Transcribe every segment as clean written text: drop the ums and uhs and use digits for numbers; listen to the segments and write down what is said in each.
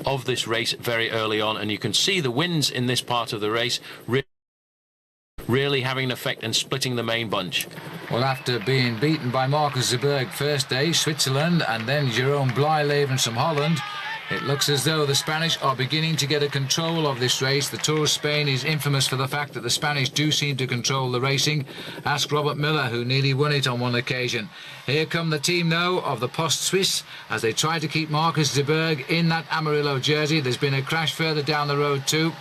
of this race very early on, and you can see the wins in this part of the race really having an effect and splitting the main bunch. Well, after being beaten by Marcus Zuberg first day, Switzerland, and then Jerome Blijlevens from Holland, it looks as though the Spanish are beginning to get a control of this race. The Tour of Spain is infamous for the fact that the Spanish do seem to control the racing. Ask Robert Miller, who nearly won it on one occasion. Here come the team now of the Post Suisse as they try to keep Marcus Zuberg in that Amarillo jersey. There's been a crash further down the road too.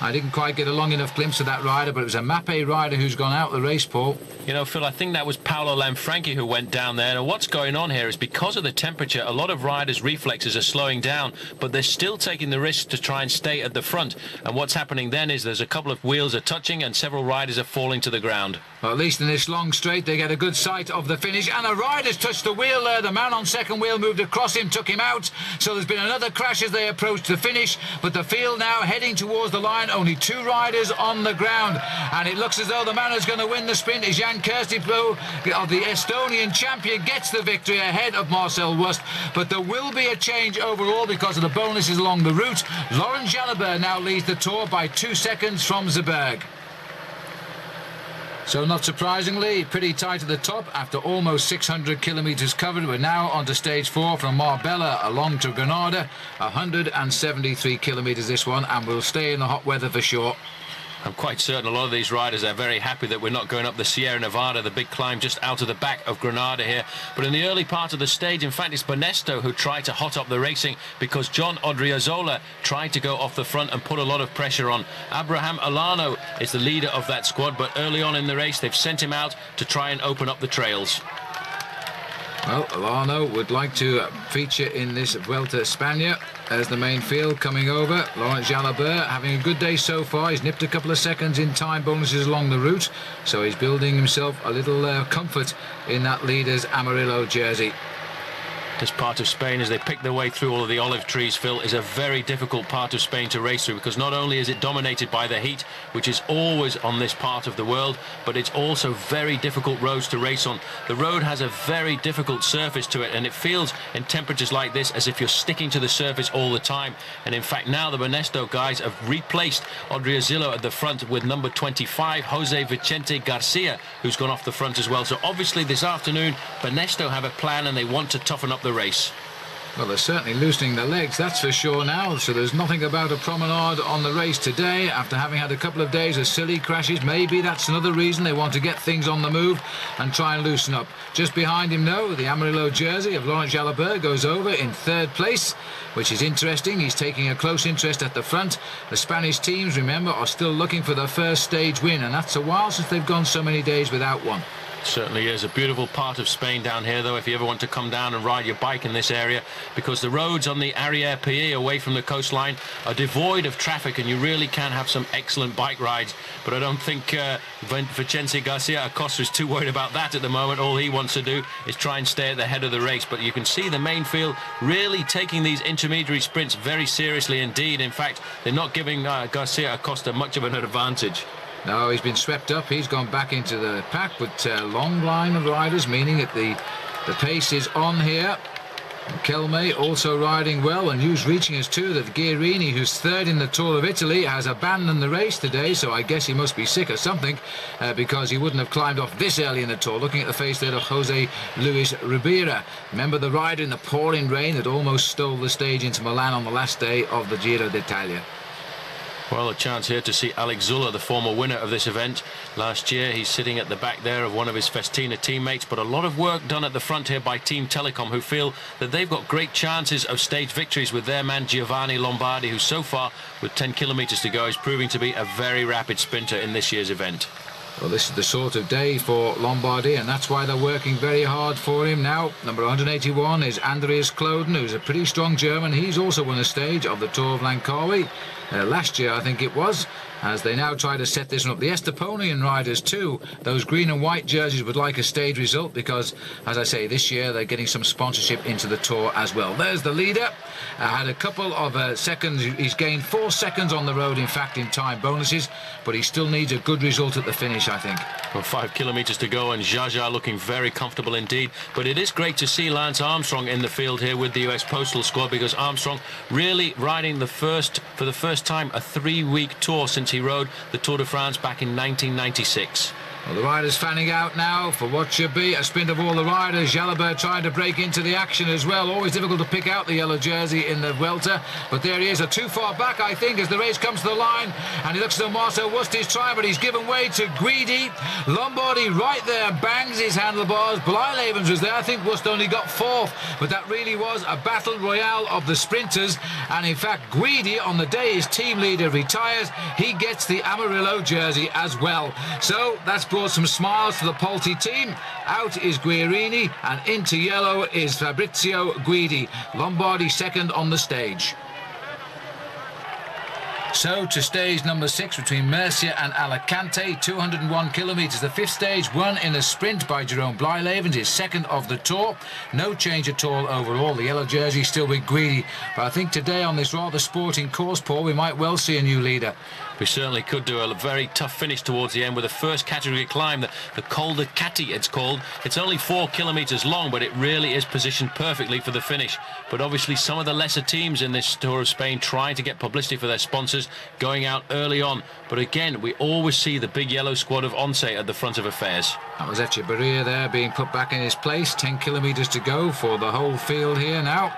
I didn't quite get a long enough glimpse of that rider, but it was a Mappe rider who's gone out the race, Paul. You know, Phil, I think that was Paolo Lanfranchi who went down there. And what's going on here is because of the temperature, a lot of riders' reflexes are slowing down, but they're still taking the risk to try and stay at the front. And what's happening then is there's a couple of wheels are touching and several riders are falling to the ground. Well, at least in this long straight, they get a good sight of the finish. And a rider's touched the wheel there. The man on second wheel moved across him, took him out. So there's been another crash as they approach the finish. But the field now heading towards the line. Only two riders on the ground. And it looks as though the man who's going to win the sprint is Jan Kirstiplu of the Estonian champion. Gets the victory ahead of Marcel Wust. But there will be a change overall because of the bonuses along the route. Laurent Jalabert now leads the Tour by 2 seconds from Zuberg. So not surprisingly, pretty tight at the top after almost 600 kilometres covered. We're now on to stage 4 from Marbella along to Granada. 173 kilometres this one, and we'll stay in the hot weather for sure. I'm quite certain a lot of these riders are very happy that we're not going up the Sierra Nevada, the big climb just out of the back of Granada here. But in the early part of the stage, in fact, it's Banesto who tried to hot up the racing because John Odriozola tried to go off the front and put a lot of pressure on. Abraham Alano is the leader of that squad, but early on in the race, they've sent him out to try and open up the trails. Well, Alano would like to feature in this Vuelta a España. There's the main field coming over. Laurent Jalabert having a good day so far. He's nipped a couple of seconds in time bonuses along the route, so he's building himself a little comfort in that leader's Amarillo jersey. This part of Spain, as they pick their way through all of the olive trees, Phil, is a very difficult part of Spain to race through because not only is it dominated by the heat, which is always on this part of the world, but it's also very difficult roads to race on. The road has a very difficult surface to it, and it feels in temperatures like this as if you're sticking to the surface all the time. And in fact, now the Banesto guys have replaced Odriozola at the front with number 25, Jose Vicente Garcia, who's gone off the front as well. So obviously this afternoon, Banesto have a plan and they want to toughen up the race. Well, they're certainly loosening the legs, that's for sure now. So there's nothing about a promenade on the race today after having had a couple of days of silly crashes. Maybe that's another reason they want to get things on the move and try and loosen up. Just behind him now, the Amarillo jersey of Laurent Jalabert goes over in third place, which is interesting. He's taking a close interest at the front. The Spanish teams, remember, are still looking for their first stage win, and that's a while since they've gone so many days without one. Certainly is a beautiful part of Spain down here, though, if you ever want to come down and ride your bike in this area, because the roads on the Arrière Pays away from the coastline are devoid of traffic, and you really can have some excellent bike rides. But I don't think Vicente Garcia Acosta is too worried about that at the moment. All he wants to do is try and stay at the head of the race. But you can see the main field really taking these intermediary sprints very seriously indeed. In fact, they're not giving Garcia Acosta much of an advantage. No, he's been swept up. He's gone back into the pack with a long line of riders, meaning that the pace is on here. Kelme also riding well, and news reaching us too that Guerini, who's third in the Tour of Italy, has abandoned the race today, so I guess he must be sick or something, because he wouldn't have climbed off this early in the Tour. Looking at the face there of Jose Luis Ribera. Remember the rider in the pouring rain that almost stole the stage into Milan on the last day of the Giro d'Italia. Well, a chance here to see Alex Zülle, the former winner of this event last year. He's sitting at the back there of one of his Festina teammates, but a lot of work done at the front here by Team Telecom, who feel that they've got great chances of stage victories with their man Giovanni Lombardi, who so far, with 10 kilometres to go, is proving to be a very rapid sprinter in this year's event. Well, this is the sort of day for Lombardi, and that's why they're working very hard for him now. Number 181 is Andreas Kloden, who's a pretty strong German. He's also won a stage of the Tour of Langkawi last year, I think it was. as they now try to set this one up. The Esteponian riders too, those green and white jerseys, would like a stage result because, as I say, this year they're getting some sponsorship into the Tour as well. There's the leader. Had a couple of seconds. He's gained 4 seconds on the road, in fact, in time bonuses, but he still needs a good result at the finish, I think. Well, 5 kilometres to go, and Jaja looking very comfortable indeed. But it is great to see Lance Armstrong in the field here with the US Postal Squad, because Armstrong really riding for the first time a 3-week tour since he rode the Tour de France back in 1996. Well, the riders fanning out now for what should be a sprint of all the riders. Jalabert trying to break into the action as well. Always difficult to pick out the yellow jersey in the welter, but there he is, too far back, I think, as the race comes to the line, and it looks as though Marcel Wust is trying, but he's given way to Guidi. Lombardi right there bangs his handlebars. Blyleven's was there. I think Wust only got 4th, but that really was a battle royale of the sprinters, and in fact Guidi, on the day his team leader retires, he gets the Amarillo jersey as well. So that's brought some smiles to the Polti team. Out is Guirini, and into yellow is Fabrizio Guidi. Lombardi second on the stage. So to stage number 6 between Murcia and Alicante, 201 kilometres. The 5th stage won in a sprint by Jerome Blyleven, his second of the Tour. No change at all overall. The yellow jersey still with Guidi, but I think today on this rather sporting course, Paul, we might well see a new leader. We certainly could do a very tough finish towards the end with the first category climb, the Col de Cati it's called. It's only 4 kilometres long, but it really is positioned perfectly for the finish. But obviously some of the lesser teams in this Tour of Spain trying to get publicity for their sponsors, going out early on. But again, we always see the big yellow squad of Once at the front of affairs. That was Echeverria there being put back in his place. 10 kilometres to go for the whole field here now.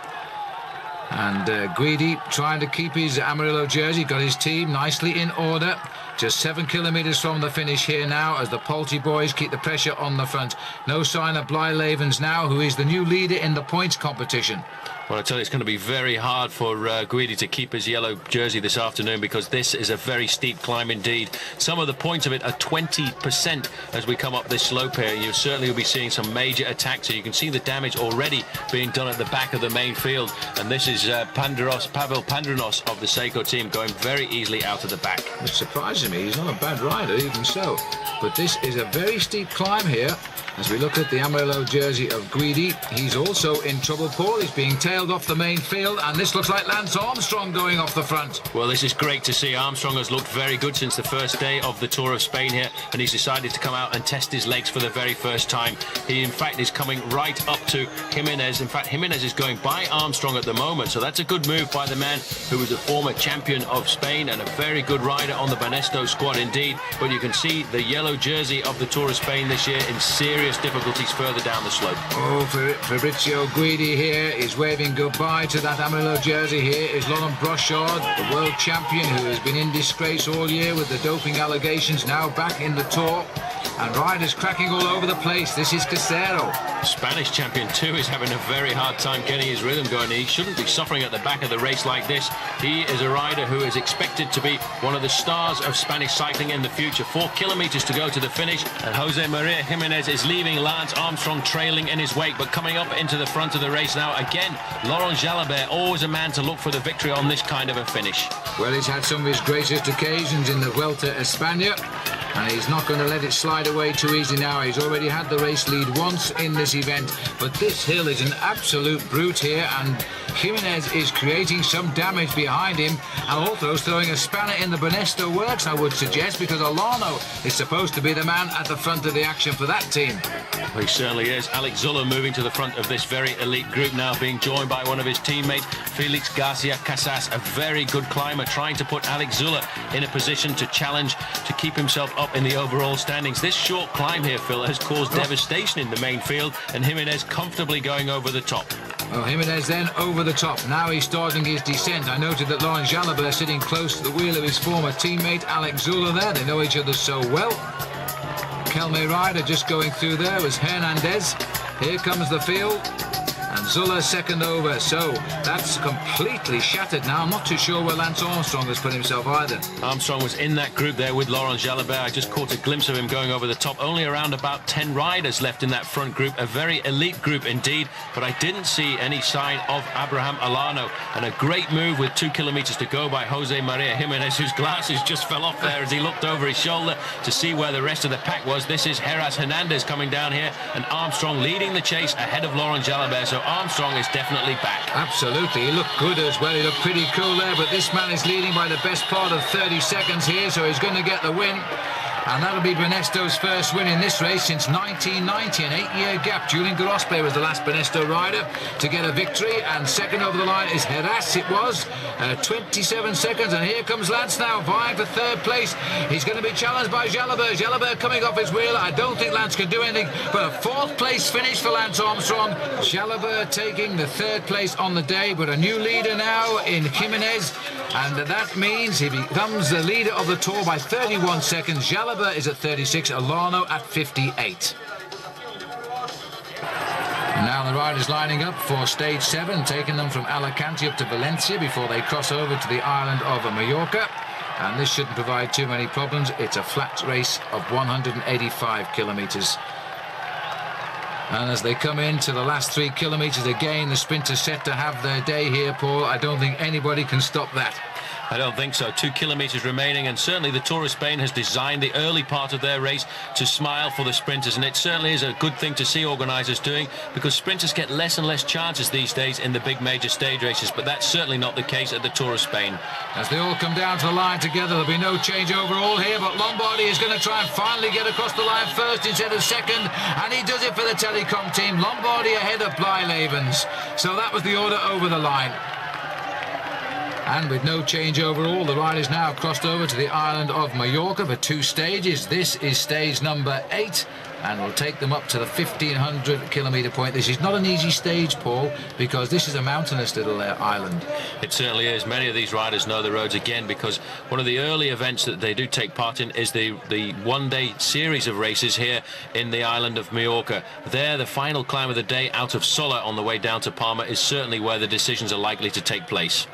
And Guidi trying to keep his Amarillo jersey, got his team nicely in order. Just 7 kilometres from the finish here now as the Polti boys keep the pressure on the front. No sign of Blyleven's now, who is the new leader in the points competition. Well, I tell you, it's going to be very hard for Guidi to keep his yellow jersey this afternoon, because this is a very steep climb indeed. Some of the points of it are 20% as we come up this slope here. You certainly will be seeing some major attacks. So you can see the damage already being done at the back of the main field. And this is Pavel Pandronos of the Seiko team going very easily out of the back. Which surprises me. He's not a bad rider, even so. But this is a very steep climb here. As we look at the Amarillo jersey of Guidi, he's also in trouble, Paul. He's being tailed off the main field, and this looks like Lance Armstrong going off the front. Well, this is great to see. Armstrong has looked very good since the first day of the Tour of Spain here, and he's decided to come out and test his legs for the very first time. He, in fact, is coming right up to Jimenez. In fact, Jimenez is going by Armstrong at the moment, so that's a good move by the man who was a former champion of Spain and a very good rider on the Banesto squad indeed. But you can see the yellow jersey of the Tour of Spain this year in serious difficulties further down the slope. Oh, Fabrizio Guidi here is waving goodbye to that Amarillo jersey. Here is Laurent Brochard, the world champion who has been in disgrace all year with the doping allegations, now back in the Tour. And riders cracking all over the place. This is Casero. Spanish champion too is having a very hard time getting his rhythm going. He shouldn't be suffering at the back of the race like this. He is a rider who is expected to be one of the stars of Spanish cycling in the future. 4 kilometres to go to the finish, and Jose Maria Jimenez is leaving Lance Armstrong trailing in his wake, but coming up into the front of the race now. Again, Laurent Jalabert, always a man to look for the victory on this kind of a finish. Well, he's had some of his greatest occasions in the Vuelta a España, and he's not going to let it slide away too easy now. He's already had the race lead once in this event, but this hill is an absolute brute here, and Jimenez is creating some damage behind him, and also throwing a spanner in the Banesto works, I would suggest, because Olano is supposed to be the man at the front of the action for that team. Well, he certainly is. Alex Zuller moving to the front of this very elite group now, being joined by one of his teammates, Felix Garcia Casas, a very good climber, trying to put Alex Zuller in a position to challenge, to keep himself up in the overall standings. This short climb here, Phil, has caused devastation in the main field, and Jimenez comfortably going over the top. Well, Jimenez then over the top. Now he's starting his descent. I noted that Laurent Jalabert sitting close to the wheel of his former teammate Alex Zuller there. They know each other so well. Kelme rider just going through there was Hernandez. Here comes the field. And and Zulla second over. So that's completely shattered now. I'm not too sure where Lance Armstrong has put himself either. Armstrong was in that group there with Laurent Jalabert. I just caught a glimpse of him going over the top. Only around about 10 riders left in that front group. A very elite group indeed, but I didn't see any sign of Abraham Olano. And a great move with 2 kilometers to go by Jose Maria Jimenez, whose glasses just fell off there as he looked over his shoulder to see where the rest of the pack was. This is Heras Hernandez coming down here, and Armstrong leading the chase ahead of Laurent Jalabert. So Armstrong is definitely back. Absolutely. He looked good as well. He looked pretty cool there, but this man is leading by the best part of 30 seconds here, so he's going to get the win. And that'll be Banesto's first win in this race since 1990, an 8-year gap. Julian Grospe was the last Banesto rider to get a victory, and second over the line is Heras. It was 27 seconds, and here comes Lance now, vying for third place. He's going to be challenged by Jalabert. Jalabert coming off his wheel. I don't think Lance can do anything, but a fourth place finish for Lance Armstrong. Jalabert taking the third place on the day, but a new leader now in Jimenez, and that means he becomes the leader of the Tour by 31 seconds. Jalabert is at 36, Olano at 58. And now the riders lining up for stage 7, taking them from Alicante up to Valencia before they cross over to the island of Mallorca. And this shouldn't provide too many problems. It's a flat race of 185 kilometres. And as they come into the last 3 kilometres, again, the sprinters set to have their day here, Paul. I don't think anybody can stop that. I don't think so. 2 kilometres remaining, and certainly the Tour of Spain has designed the early part of their race to smile for the sprinters, and it certainly is a good thing to see organisers doing, because sprinters get less and less chances these days in the big major stage races, but that's certainly not the case at the Tour of Spain. As they all come down to the line together, there'll be no change overall here, but Lombardi is going to try and finally get across the line first instead of second, and he does it for the Telecom team. Lombardi ahead of Blijlevens. So that was the order over the line. And with no change overall, the riders now crossed over to the island of Mallorca for 2 stages. This is stage number 8, and will take them up to the 1,500 kilometre point. This is not an easy stage, Paul, because this is a mountainous little island. It certainly is. Many of these riders know the roads again, because one of the early events that they do take part in is the one-day series of races here in the island of Mallorca. There, the final climb of the day out of Sola on the way down to Palma is certainly where the decisions are likely to take place.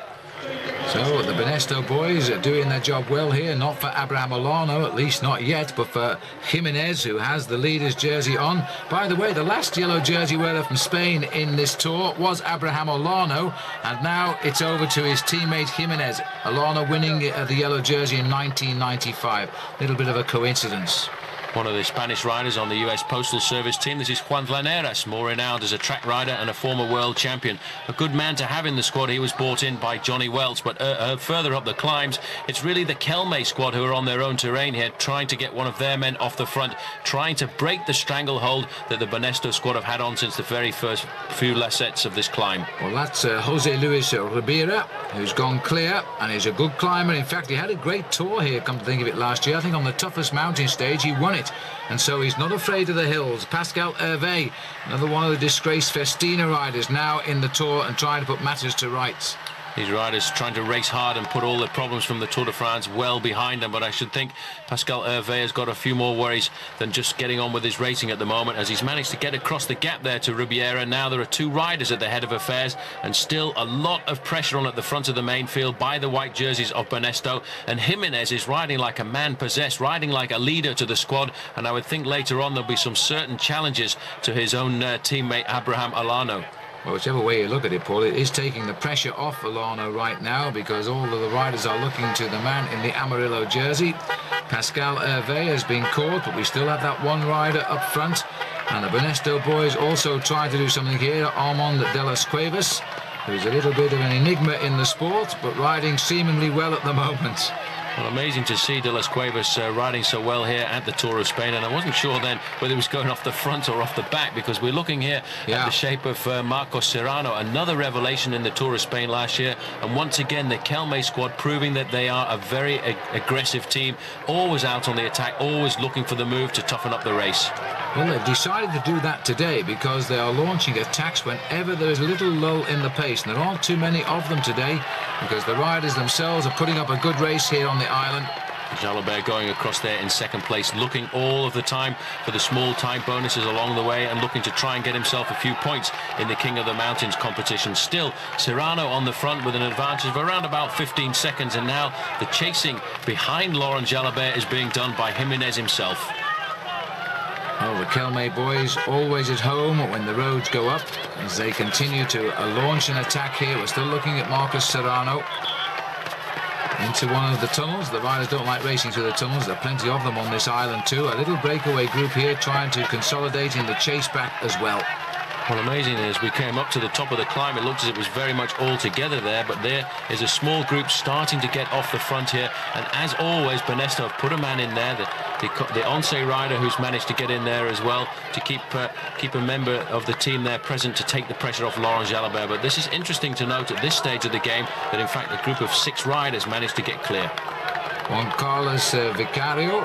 So the Banesto boys are doing their job well here, not for Abraham Olano, at least not yet, but for Jimenez, who has the leader's jersey on. By the way, the last yellow jersey wearer from Spain in this Tour was Abraham Olano, and now it's over to his teammate Jimenez. Olano winning the yellow jersey in 1995. Little bit of a coincidence. One of the Spanish riders on the US Postal Service team. This is Juan Llaneras, more renowned as a track rider and a former world champion. A good man to have in the squad. He was brought in by Johnny Welch, but further up the climbs, it's really the Kelme squad who are on their own terrain here, trying to get one of their men off the front, trying to break the stranglehold that the Banesto squad have had on since the very first few lacets of this climb. Well, that's Jose Luis Ribera, who's gone clear, and he's a good climber. In fact, he had a great Tour here, come to think of it, last year. I think on the toughest mountain stage, he won it. And so he's not afraid of the hills. Pascal Hervé, another one of the disgraced Festina riders, now in the Tour and trying to put matters to rights. These riders trying to race hard and put all the problems from the Tour de France well behind them, but I should think Pascal Hervé has got a few more worries than just getting on with his racing at the moment, as he's managed to get across the gap there to Ribiera. Now there are 2 riders at the head of affairs, and still a lot of pressure on at the front of the main field by the white jerseys of Banesto, and Jimenez is riding like a man possessed, riding like a leader to the squad, and I would think later on there'll be some certain challenges to his own teammate Abraham Olano. Well, whichever way you look at it, Paul, it is taking the pressure off Olano right now, because all of the riders are looking to the man in the Amarillo jersey. Pascal Hervé has been caught, but we still have that one rider up front. And the Banesto boys also trying to do something here. Armand de las Cuevas, who's a little bit of an enigma in the sport, but riding seemingly well at the moment. Well, amazing to see de las Cuevas riding so well here at the Tour of Spain, and I wasn't sure then whether he was going off the front or off the back, because we're looking here at the shape of Marcos Serrano, another revelation in the Tour of Spain last year, and once again the Kelme squad proving that they are a very aggressive team, always out on the attack, always looking for the move to toughen up the race. Well, they've decided to do that today because they are launching attacks whenever there is a little lull in the pace, and there aren't too many of them today because the riders themselves are putting up a good race here on the island. Jalobert going across there in second place, looking all of the time for the small time bonuses along the way and looking to try and get himself a few points in the King of the Mountains competition. Still, Serrano on the front with an advantage of around about 15 seconds, and now the chasing behind Laurent Jalobert is being done by Jimenez himself. Well, the Kelme boys always at home when the roads go up as they continue to launch an attack here. We're still looking at Marcus Serrano into one of the tunnels. The riders don't like racing through the tunnels. There are plenty of them on this island too. A little breakaway group here trying to consolidate in the chase back as well. Well, amazing as we came up to the top of the climb, it looked as it was very much all together there, but there is a small group starting to get off the front here, and as always, Banesto have put a man in there, the Once rider who's managed to get in there as well to keep a member of the team there present to take the pressure off Laurent Jalobert. But this is interesting to note at this stage of the game that in fact a group of 6 riders managed to get clear. Juan Carlos Vicario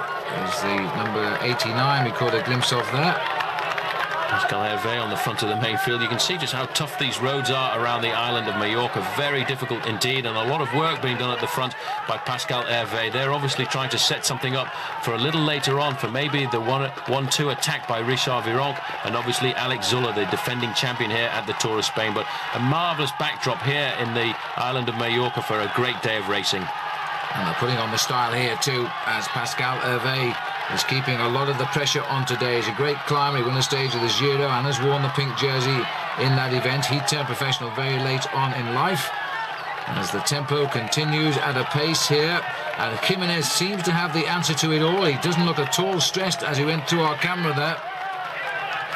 is the number 89 we caught a glimpse of there. Pascal Hervé on the front of the main field. You can see just how tough these roads are around the island of Mallorca. Very difficult indeed, and a lot of work being done at the front by Pascal Hervé. They're obviously trying to set something up for a little later on for maybe the 1-2 attack by Richard Virenque and obviously Alex Zuller, the defending champion here at the Tour of Spain. But a marvellous backdrop here in the island of Mallorca for a great day of racing. And they're putting on the style here too, as Pascal Hervé is keeping a lot of the pressure on today. He's a great climber. He won a stage of the Giro and has worn the pink jersey in that event. He turned professional very late on in life. As the tempo continues at a pace here, and Jimenez seems to have the answer to it all. He doesn't look at all stressed as he went to our camera there.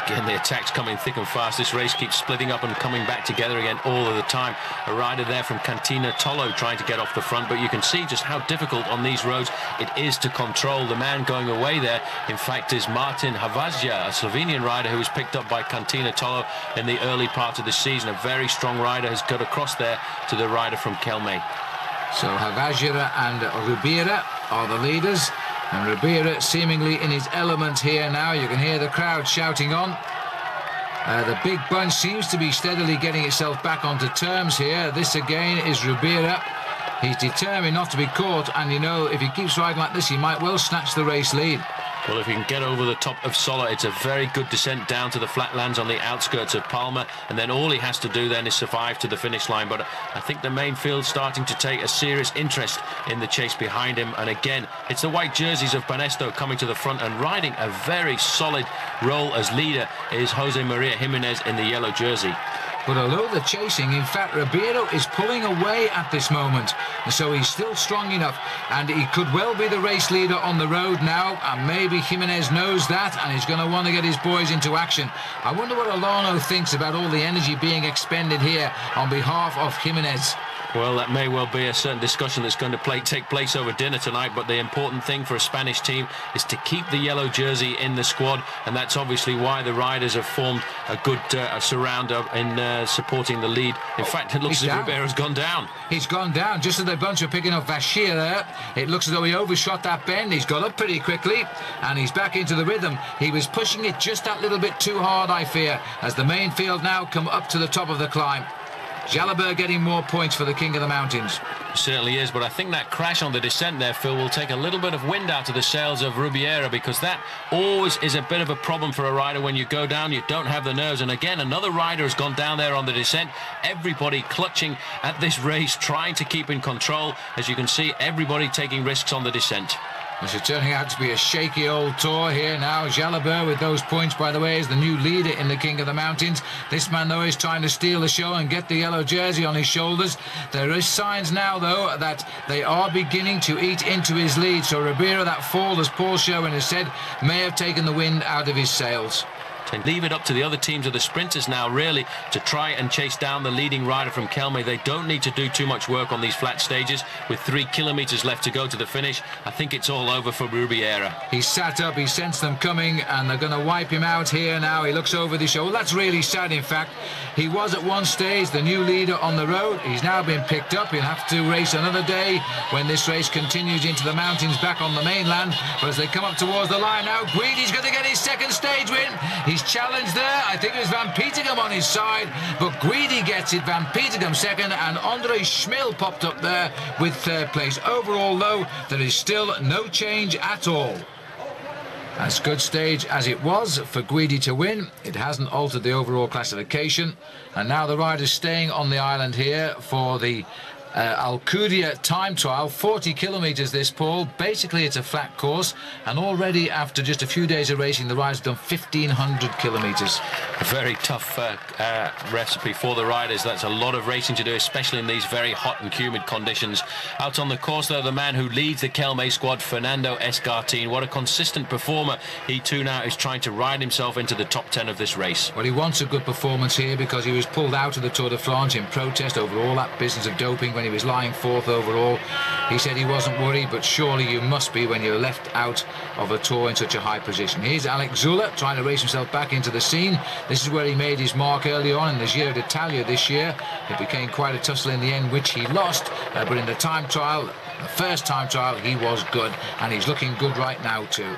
Again, the attacks coming thick and fast. This race keeps splitting up and coming back together again all of the time. A rider there from Cantina Tolo trying to get off the front, but you can see just how difficult on these roads it is to control. The man going away there, in fact, is Martin Havazja, a Slovenian rider who was picked up by Cantina Tolo in the early part of the season. A very strong rider has got across there to the rider from Kelme. So Havazja and Rubira are the leaders. And Rubira seemingly in his element here now. You can hear the crowd shouting on. The big bunch seems to be steadily getting itself back onto terms here. This again is Rubira. He's determined not to be caught, and you know, if he keeps riding like this, he might well snatch the race lead. Well, if he can get over the top of Sola, it's a very good descent down to the flatlands on the outskirts of Palma, and then all he has to do then is survive to the finish line. But I think the main field's starting to take a serious interest in the chase behind him, and again, it's the white jerseys of Banesto coming to the front, and riding a very solid role as leader is Jose Maria Jimenez in the yellow jersey. But although the chasing, in fact, Ribeiro is pulling away at this moment. And so he's still strong enough, and he could well be the race leader on the road now, and maybe Jimenez knows that, and he's going to want to get his boys into action. I wonder what Olano thinks about all the energy being expended here on behalf of Jimenez. Well, that may well be a certain discussion that's going to take place over dinner tonight, but the important thing for a Spanish team is to keep the yellow jersey in the squad, and that's obviously why the riders have formed a good surround in supporting the lead. In fact, it looks as if Ribeiro's gone down. He's gone down, just as the bunch are picking up Bashir there. It looks as though he overshot that bend. He's got up pretty quickly, and he's back into the rhythm. He was pushing it just that little bit too hard, I fear, as the main field now come up to the top of the climb. Jalobert getting more points for the King of the Mountains. Certainly is, but I think that crash on the descent there, Phil, will take a little bit of wind out of the sails of Rubiera, because that always is a bit of a problem for a rider. When you go down, you don't have the nerves. And again, another rider has gone down there on the descent. Everybody clutching at this race, trying to keep in control. As you can see, everybody taking risks on the descent. This is turning out to be a shaky old tour here now. Jalobert with those points, by the way, is the new leader in the King of the Mountains. This man, though, is trying to steal the show and get the yellow jersey on his shoulders. There is signs now, though, that they are beginning to eat into his lead. So Ribera, that fall, as Paul Sherwin has said, may have taken the wind out of his sails. And leave it up to the other teams of the sprinters now, really, to try and chase down the leading rider from Kelme. They don't need to do too much work on these flat stages. With 3 kilometres left to go to the finish, I think it's all over for Rubiera. He sat up, he sensed them coming, and they're going to wipe him out here now. He looks over the shoulder. Well, that's really sad, in fact. He was at one stage the new leader on the road. He's now been picked up. He'll have to race another day when this race continues into the mountains back on the mainland. But as they come up towards the line now, Guidi's going to get his second stage win. He He's challenged there. I think it was Van Petegem on his side, but Guidi gets it. Van Petegem second, and Andre Schmil popped up there with third place. Overall, though, there is still no change at all. As good stage as it was for Guidi to win, it hasn't altered the overall classification. And now the riders staying on the island here for the Alcudia time trial. 40 kilometres this, Paul. Basically it's a flat course, and already after just a few days of racing the riders have done 1,500 kilometres. A very tough recipe for the riders. That's a lot of racing to do, especially in these very hot and humid conditions. Out on the course though, the man who leads the Kelme squad, Fernando Escartin. What a consistent performer. He too now is trying to ride himself into the top 10 of this race. Well, he wants a good performance here because he was pulled out of the Tour de France in protest over all that business of doping when he was lying fourth overall. He said he wasn't worried, but surely you must be when you're left out of a Tour in such a high position. Here's Alex Zula trying to race himself back into the scene. This is where he made his mark early on in the Giro d'Italia this year. It became quite a tussle in the end, which he lost, but in the time trial, the first time trial, he was good, and he's looking good right now too.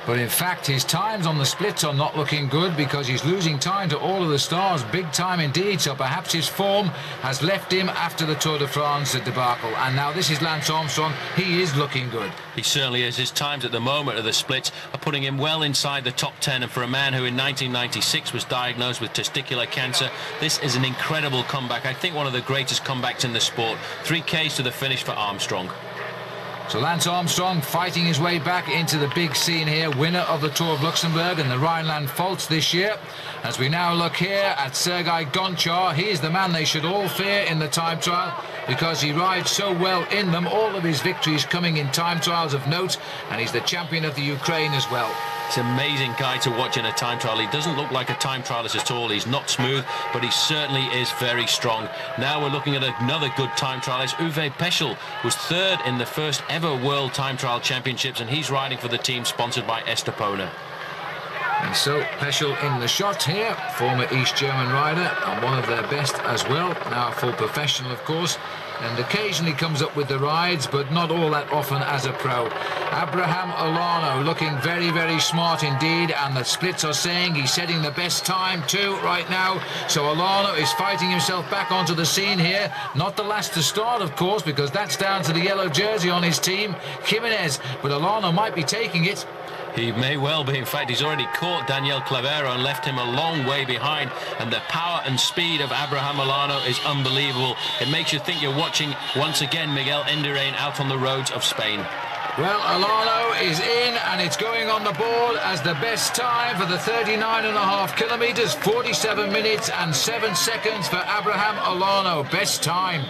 But in fact his times on the splits are not looking good because he's losing time to all of the stars, big time indeed. So perhaps his form has left him after the Tour de France debacle. And now this is Lance Armstrong. He is looking good. He certainly is. His times at the moment of the splits are putting him well inside the top 10, and for a man who in 1996 was diagnosed with testicular cancer, this is an incredible comeback. I think one of the greatest comebacks in the sport. 3Ks to the finish for Armstrong. So Lance Armstrong fighting his way back into the big scene here, winner of the Tour of Luxembourg and the Rhineland-Pfalz this year. As we now look here at Sergei Gonchar, he is the man they should all fear in the time trial because he rides so well in them. All of his victories coming in time trials of note, and he's the champion of the Ukraine as well. It's an amazing guy to watch in a time trial. He doesn't look like a time trialist at all. He's not smooth, but he certainly is very strong. Now we're looking at another good time trialist. Uwe Peschel was third in the first ever World Time Trial Championships, and he's riding for the team sponsored by Estepona. And so Peschel in the shot here, former East German rider and one of their best as well, now a full professional of course, and occasionally comes up with the rides, but not all that often as a pro. Abraham Olano looking very, very smart indeed, and the splits are saying he's setting the best time too right now. So Olano is fighting himself back onto the scene here. Not the last to start, of course, because that's down to the yellow jersey on his team, Jimenez, but Olano might be taking it. He may well be. In fact, he's already caught Daniel Clavero and left him a long way behind. And the power and speed of Abraham Olano is unbelievable. It makes you think you're watching, once again, Miguel Indurain out on the roads of Spain. Well, Olano is in, and it's going on the board as the best time for the 39.5 kilometres. 47 minutes and 7 seconds for Abraham Olano. Best time.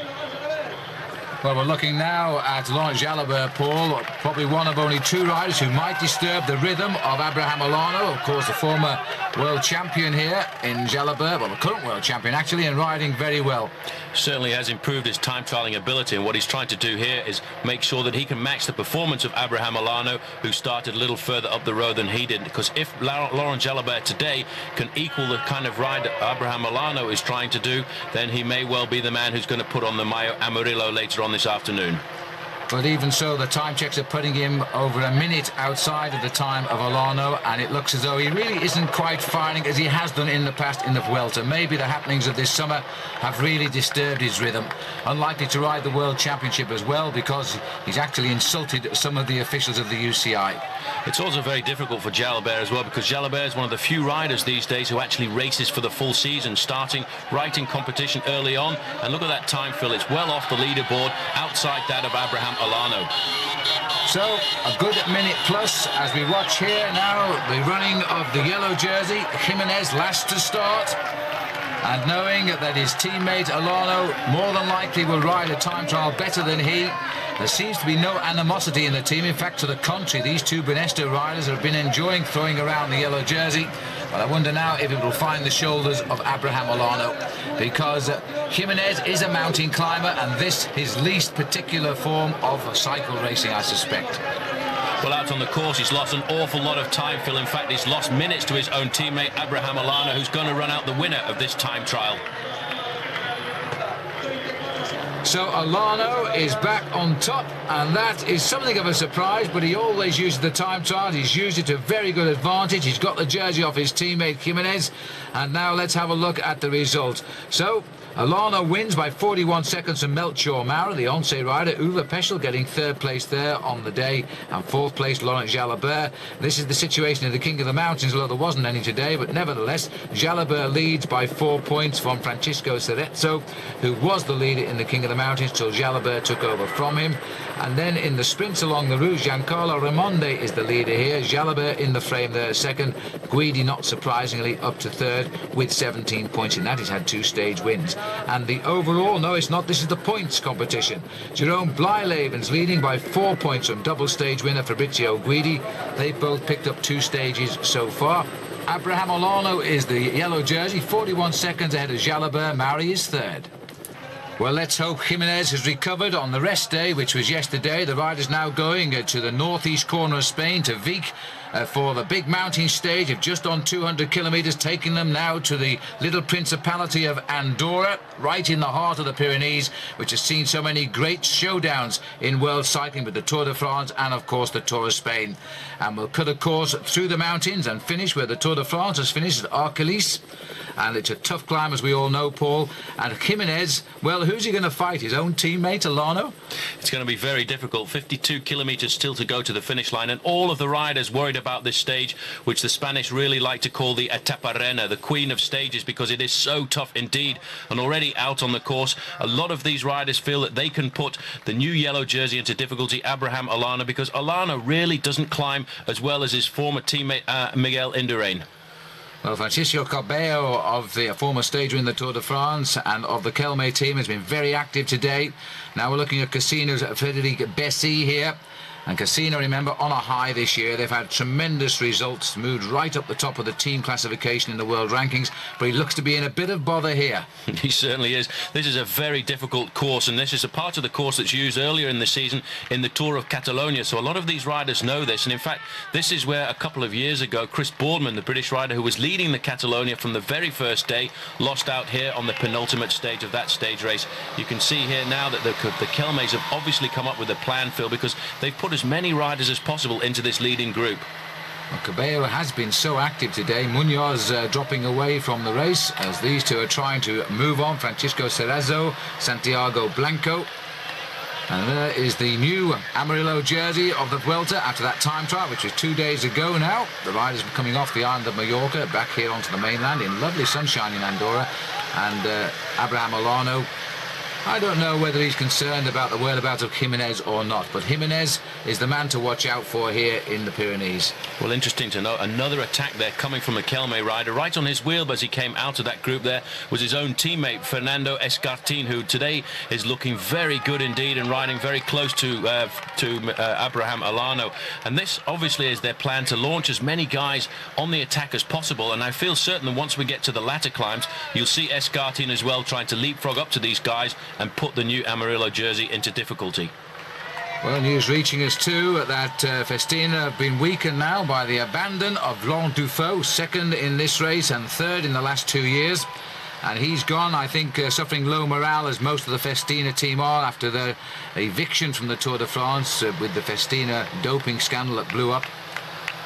Well, we're looking now at Laurent Jalabert, Paul, probably one of only two riders who might disturb the rhythm of Abraham Olano. Of course, the former world champion here in Jalabert, well, the current world champion actually, and riding very well. Certainly has improved his time trialing ability, and what he's trying to do here is make sure that he can match the performance of Abraham Olano, who started a little further up the road than he did. Because if Laurent Jalabert today can equal the kind of ride that Abraham Olano is trying to do, then he may well be the man who's going to put on the Mayo Amarillo later on this afternoon. But even so, the time checks are putting him over a minute outside of the time of Olano, and it looks as though he really isn't quite firing as he has done in the past in the Vuelta. Maybe the happenings of this summer have really disturbed his rhythm. Unlikely to ride the World Championship as well because he's actually insulted some of the officials of the UCI. It's also very difficult for Jalabert as well, because Jalabert is one of the few riders these days who actually races for the full season, starting right in competition early on. And look at that time, Phil. It's well off the leaderboard, outside that of Abraham Olano. So a good minute plus as we watch here now the running of the yellow jersey. Jimenez last to start, and knowing that his teammate Olano more than likely will ride a time trial better than he, there seems to be no animosity in the team. In fact, to the contrary, these two Benesto riders have been enjoying throwing around the yellow jersey. But I wonder now if it will find the shoulders of Abraham Olano, because Jimenez is a mountain climber, and this his least particular form of cycle racing, I suspect. Well, out on the course, he's lost an awful lot of time, Phil. In fact, he's lost minutes to his own teammate, Abraham Olano, who's going to run out the winner of this time trial. So Alano is back on top, and that is something of a surprise, but he always uses the time trial. He's used it to very good advantage. He's got the jersey off his teammate Jimenez, and now let's have a look at the result. So Alano wins by 41 seconds from Melchior Maurer, the Once rider. Uwe Peschel getting third place there on the day, and fourth place Laurent Jalabert. This is the situation in the King of the Mountains, although there wasn't any today, but nevertheless Jalabert leads by 4 points from Francisco Cerezo, who was the leader in the King of the Mountains till Jalabert took over from him. And then in the sprints along the route, Giancarlo Raimondi is the leader here. Jalabert in the frame there second. Guidi, not surprisingly, up to third with 17 points in that. He's had 2 stage wins. And the overall, no, it's not. This is the points competition. Jerome Blyleven's leading by 4 points from double stage winner Fabrizio Guidi. They both picked up 2 stages so far. Abraham Olano is the yellow jersey, 41 seconds ahead of Jalabert. Mauri is third. Well, let's hope Jimenez has recovered on the rest day, which was yesterday. The rider's now going to the northeast corner of Spain, to Vic, for the big mountain stage of just on 200 kilometres, taking them now to the little principality of Andorra, right in the heart of the Pyrenees, which has seen so many great showdowns in world cycling with the Tour de France and, of course, the Tour of Spain. And we'll cut a course through the mountains and finish where the Tour de France has finished at Arcalís. And it's a tough climb, as we all know, Paul. And Jimenez, well, who's he going to fight? His own teammate, Alano? It's going to be very difficult. 52 kilometres still to go to the finish line, and all of the riders worried about this stage, which the Spanish really like to call the Etapa Reina, the queen of stages, because it is so tough indeed. And already out on the course, a lot of these riders feel that they can put the new yellow jersey into difficulty, Abraham Olano, because Olano really doesn't climb as well as his former teammate Miguel Indurain. Well, Francisco Cabello, of the former stage winner in the Tour de France and of the Kelme team, has been very active today. Now we're looking at Casino's Frederic Bessy here. And Casino, remember, on a high this year. They've had tremendous results, moved right up the top of the team classification in the world rankings, but he looks to be in a bit of bother here. He certainly is. This is a very difficult course, and this is a part of the course that's used earlier in the season in the Tour of Catalonia, so a lot of these riders know this. And in fact, this is where a couple of years ago Chris Boardman, the British rider who was leading the Catalonia from the very first day, lost out here on the penultimate stage of that stage race. You can see here now that the Kelmes have obviously come up with a plan, Phil, because they've put as many riders as possible into this leading group. Well, Cabello has been so active today. Munoz dropping away from the race as these two are trying to move on. Francisco Cerezo, Santiago Blanco. And there is the new Amarillo jersey of the Vuelta after that time trial, which was 2 days ago now. The riders were coming off the island of Mallorca back here onto the mainland in lovely sunshine in Andorra. And Abraham Olano, I don't know whether he's concerned about the whereabouts of Jimenez or not, but Jimenez is the man to watch out for here in the Pyrenees. Well, interesting to note, another attack there coming from a Kelme rider. Right on his wheel as he came out of that group there was his own teammate, Fernando Escartin, who today is looking very good indeed and riding very close to Abraham Olano. And this obviously is their plan, to launch as many guys on the attack as possible. And I feel certain that once we get to the latter climbs, you'll see Escartin as well trying to leapfrog up to these guys and put the new Amarillo jersey into difficulty. Well, news reaching us too that Festina have been weakened now by the abandon of Laurent Dufaux, second in this race and third in the last 2 years. And he's gone, I think, suffering low morale, as most of the Festina team are, after their eviction from the Tour de France with the Festina doping scandal that blew up.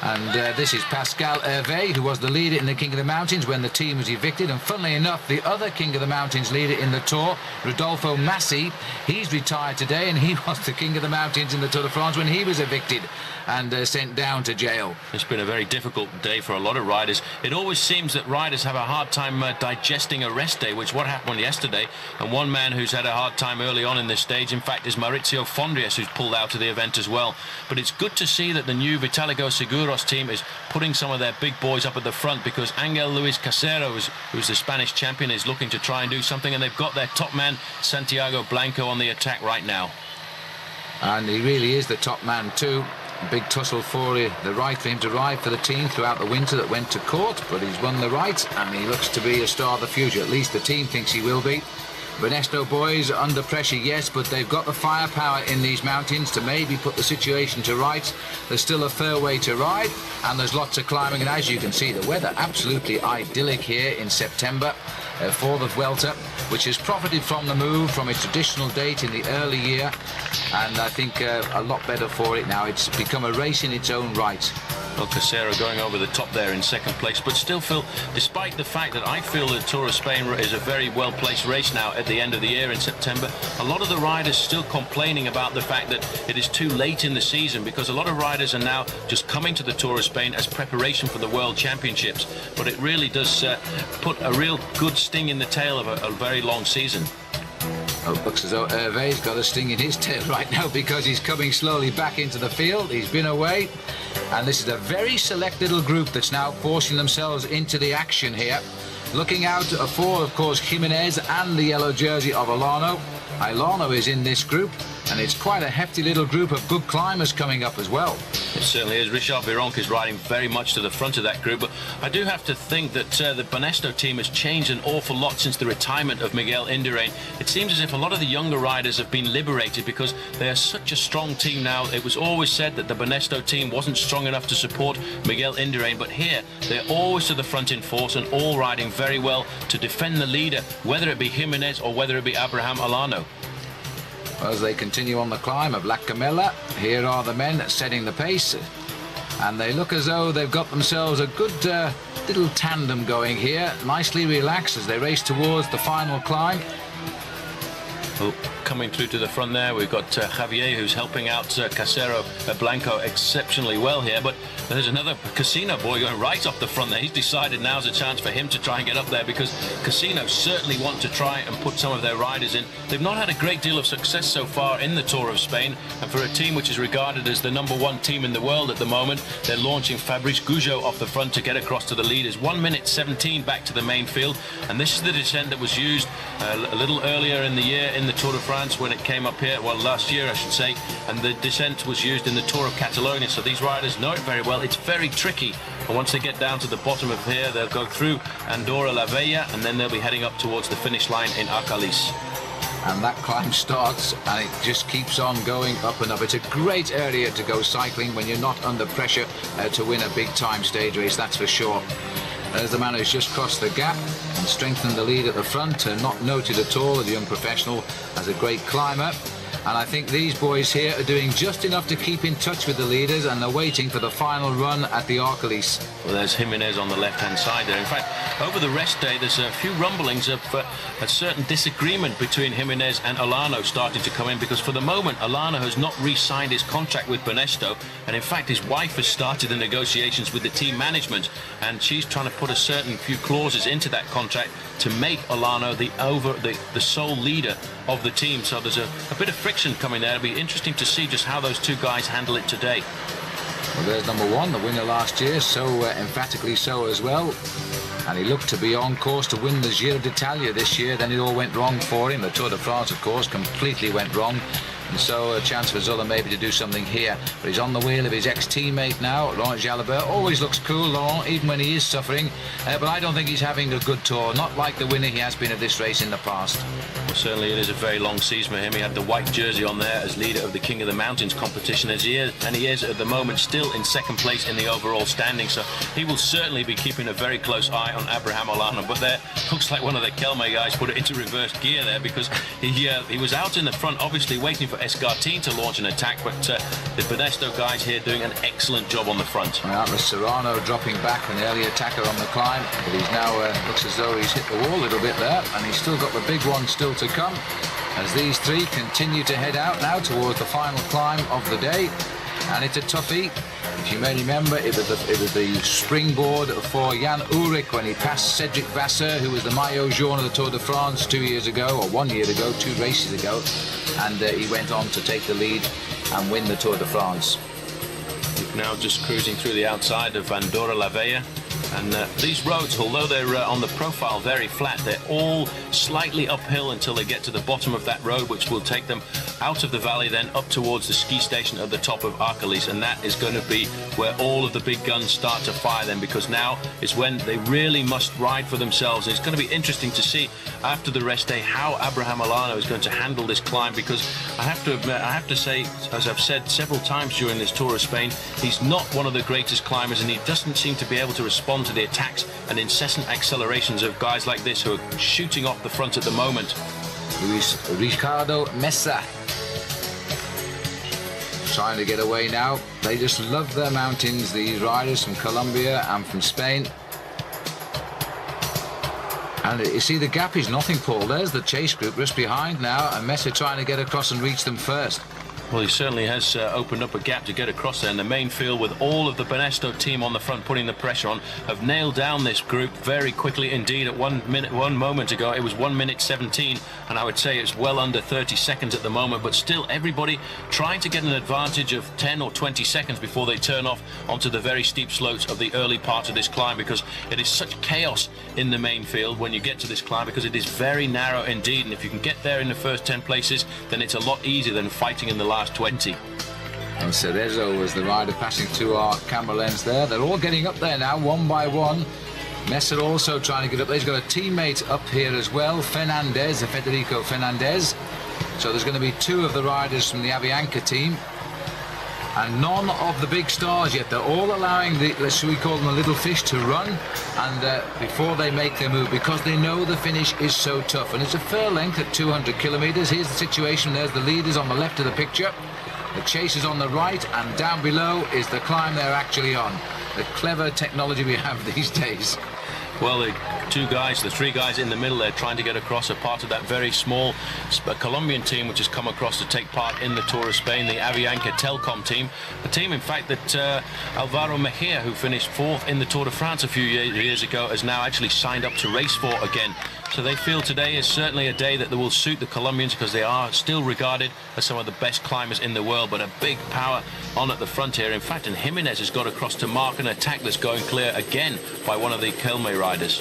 And this is Pascal Hervé, who was the leader in the King of the Mountains when the team was evicted. And funnily enough, the other King of the Mountains leader in the Tour, Rodolfo Massi, he's retired today, and he was the King of the Mountains in the Tour de France when he was evicted and sent down to jail. It's been a very difficult day for a lot of riders. It always seems that riders have a hard time digesting a rest day, which what happened yesterday. And one man who's had a hard time early on in this stage, in fact, is Maurizio Fondrias, who's pulled out of the event as well. But it's good to see that the new Vitaligo Seguros team is putting some of their big boys up at the front, because Angel Luis Casero, who's the Spanish champion, is looking to try and do something, and they've got their top man Santiago Blanco on the attack right now. And he really is the top man too. A big tussle for the right for him to ride for the team throughout the winter that went to court, but he's won the right and he looks to be a star of the future. At least the team thinks he will be. Venesto boys under pressure, yes, but they've got the firepower in these mountains to maybe put the situation to rights. There's still a fair way to ride, and there's lots of climbing, and as you can see, the weather absolutely idyllic here in September. for the Vuelta, which has profited from the move from its traditional date in the early year, and I think a lot better for it now. It's become a race in its own right. Well, Casero going over the top there in second place, but still, Phil, despite the fact that I feel the Tour of Spain is a very well-placed race now at the end of the year in September, a lot of the riders still complaining about the fact that it is too late in the season, because a lot of riders are now just coming to the Tour of Spain as preparation for the World Championships. But it really does put a real good sting in the tail of a very long season. Oh, looks as though Hervé's got a sting in his tail right now, because he's coming slowly back into the field. He's been away, and this is a very select little group that's now forcing themselves into the action here. Looking out for, of course, Jimenez and the yellow jersey of Olano. Olano is in this group, and it's quite a hefty little group of good climbers coming up as well. It certainly is. Richard Virenque is riding very much to the front of that group, but I do have to think that the Banesto team has changed an awful lot since the retirement of Miguel Indurain. It seems as if a lot of the younger riders have been liberated, because they are such a strong team now. It was always said that the Banesto team wasn't strong enough to support Miguel Indurain, but here they're always to the front in force and all riding very well to defend the leader, whether it be Jimenez or whether it be Abraham Olano. As they continue on the climb of La Camela, here are the men setting the pace, and they look as though they've got themselves a good little tandem going here, nicely relaxed as they race towards the final climb. Well, coming through to the front there, we've got Javier, who's helping out Casero Blanco exceptionally well here, but there's another Casino boy going right off the front there. He's decided now's a chance for him to try and get up there, because Casino certainly want to try and put some of their riders in. They've not had a great deal of success so far in the Tour of Spain, and for a team which is regarded as the #1 team in the world at the moment, they're launching Fabrice Gougeot off the front to get across to the leaders. 1 minute 17 back to the main field, and this is the descent that was used a little earlier in the year in the Tour de France when it came up here, well, last year I should say, and the descent was used in the Tour of Catalonia, so these riders know it very well. It's very tricky, and once they get down to the bottom of here, they'll go through Andorra la Vella, and then they'll be heading up towards the finish line in Arcalís. And that climb starts, and it just keeps on going up and up. It's a great area to go cycling when you're not under pressure to win a big time stage race, that's for sure. There's the man who's just crossed the gap and strengthened the lead at the front, not noted at all, the young professional, as a great climber. And I think these boys here are doing just enough to keep in touch with the leaders, and they're waiting for the final run at the Arcalís. Well, there's Jimenez on the left-hand side there. In fact, over the rest day, there's a few rumblings of a certain disagreement between Jimenez and Olano starting to come in, because for the moment, Olano has not re-signed his contract with Banesto, and in fact, his wife has started the negotiations with the team management, and she's trying to put a certain few clauses into that contract to make Olano the sole leader of the team. So there's a bit of friction coming there. It'll be interesting to see just how those two guys handle it today. Well, there's #1, the winner last year, so emphatically so as well. And he looked to be on course to win the Giro d'Italia this year. Then it all went wrong for him. The Tour de France, of course, completely went wrong. And so a chance for Zola maybe to do something here. But he's on the wheel of his ex-teammate now, Laurent Jalabert. Always looks cool, Laurent, even when he is suffering. But I don't think he's having a good tour. Not like the winner he has been of this race in the past. Well, certainly it is a very long season for him. He had the white jersey on there as leader of the King of the Mountains competition, and he is at the moment still in second place in the overall standing. So he will certainly be keeping a very close eye on Abraham Olano. But there looks like one of the Kelme guys put it into reverse gear there, because he was out in the front, obviously waiting for Escartin to launch an attack, but the Banesto guys here doing an excellent job on the front. That was Serrano dropping back, an early attacker on the climb, but he's now looks as though he's hit the wall a little bit there, and he's still got the big one still to come as these three continue to head out now towards the final climb of the day. And it's a toughie. If you may remember, it was the springboard for Jan Ullrich when he passed Cedric Vasseur, who was the maillot jaune of the Tour de France 2 years ago, or 1 year ago, 2 races ago, and he went on to take the lead and win the Tour de France. Now just cruising through the outside of Andorra la Vella. And these roads, although they're on the profile very flat, they're all slightly uphill until they get to the bottom of that road, which will take them out of the valley, then up towards the ski station at the top of Arcalís. And that is going to be where all of the big guns start to fire them, because now is when they really must ride for themselves. And it's going to be interesting to see after the rest day how Abraham Olano is going to handle this climb, because I have to admit, I have to say, as I've said several times during this Tour of Spain, he's not one of the greatest climbers, and he doesn't seem to be able to respond to the attacks and incessant accelerations of guys like this who are shooting off the front at the moment. Luis Ricardo Mesa trying to get away now. They just love their mountains, these riders from Colombia and from Spain. And you see the gap is nothing, Paul. There's the chase group just behind now, and Mesa trying to get across and reach them first. Well, he certainly has opened up a gap to get across there. And the main field, with all of the Banesto team on the front putting the pressure on, have nailed down this group very quickly indeed. At one moment ago, it was 1 minute 17, and I would say it's well under 30 seconds at the moment. But still, everybody trying to get an advantage of 10 or 20 seconds before they turn off onto the very steep slopes of the early part of this climb, because it is such chaos in the main field when you get to this climb, because it is very narrow indeed. And if you can get there in the first 10 places, then it's a lot easier than fighting in the last 20. And Cerezo was the rider passing through our camera lens there. They're all getting up there now, one by one. Mesa also trying to get up there. He's got a teammate up here as well, Federico Fernandez. So there's going to be two of the riders from the Avianca team. And none of the big stars yet. They're all allowing the, should we call them the little fish, to run and before they make their move, because they know the finish is so tough. And it's a fair length at 200 kilometers. Here's the situation. There's the leaders on the left of the picture. The chasers on the right, and down below is the climb they're actually on. The clever technology we have these days. Well, the three guys in the middle there trying to get across are part of that very small Colombian team which has come across to take part in the Tour of Spain, the Avianca Telcom team. A team, in fact, that Alvaro Mejia, who finished fourth in the Tour de France a few years ago, has now actually signed up to race for again. So they feel today is certainly a day that will suit the Colombians, because they are still regarded as some of the best climbers in the world, but a big power on at the front here. In fact, and Jimenez has got across to mark an attack that's going clear again by one of the Kelme riders.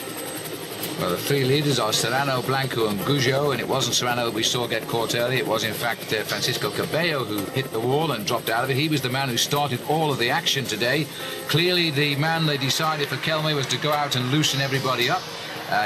Well, the three leaders are Serrano, Blanco and Goujo, and it wasn't Serrano that we saw get caught early. It was, in fact, Francisco Cabello who hit the wall and dropped out of it. He was the man who started all of the action today. Clearly, the man they decided for Kelme was to go out and loosen everybody up.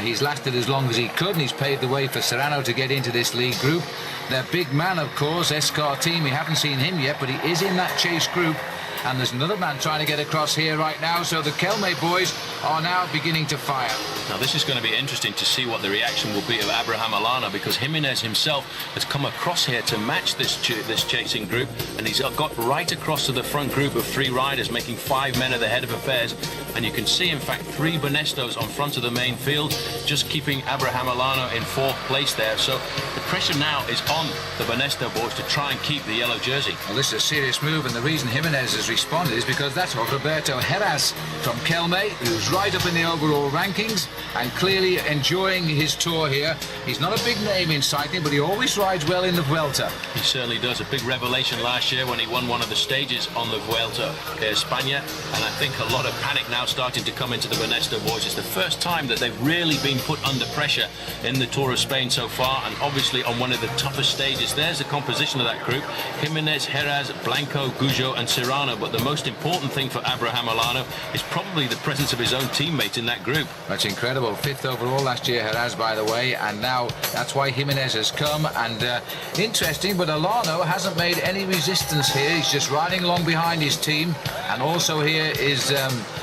He's lasted as long as he could, and he's paved the way for Serrano to get into this lead group. Their big man, of course, Escar team, we haven't seen him yet, but he is in that chase group. And there's another man trying to get across here right now, so the Kelme boys are now beginning to fire. Now this is going to be interesting to see what the reaction will be of Abraham Alana, because Jimenez himself has come across here to match this chasing group, and he's got right across to the front group of three riders, making 5 men at the head of affairs. And you can see, in fact, 3 Banestos on front of the main field, just keeping Abraham Alana in 4th place there. So the pressure now is on the Banesto boys to try and keep the yellow jersey. Well, this is a serious move, and the reason Jimenez has responded is because that's Roberto Heras from Kelme, who's right up in the overall rankings and clearly enjoying his tour here. He's not a big name in cycling, but he always rides well in the Vuelta. He certainly does. A big revelation last year when he won one of the stages on the Vuelta España, and I think a lot of panic now starting to come into the Banesto boys. It's the first time that they've really been put under pressure in the Tour of Spain so far, and obviously on one of the toughest stages. There's the composition of that group: Jimenez, Heras, Blanco, Goujo and Serrano. But the most important thing for Abraham Alano is probably the presence of his own teammates in that group. That's incredible. 5th overall last year, Heras, by the way, and now that's why Jimenez has come. And interesting, but Alano hasn't made any resistance here. He's just riding along behind his team. And also here is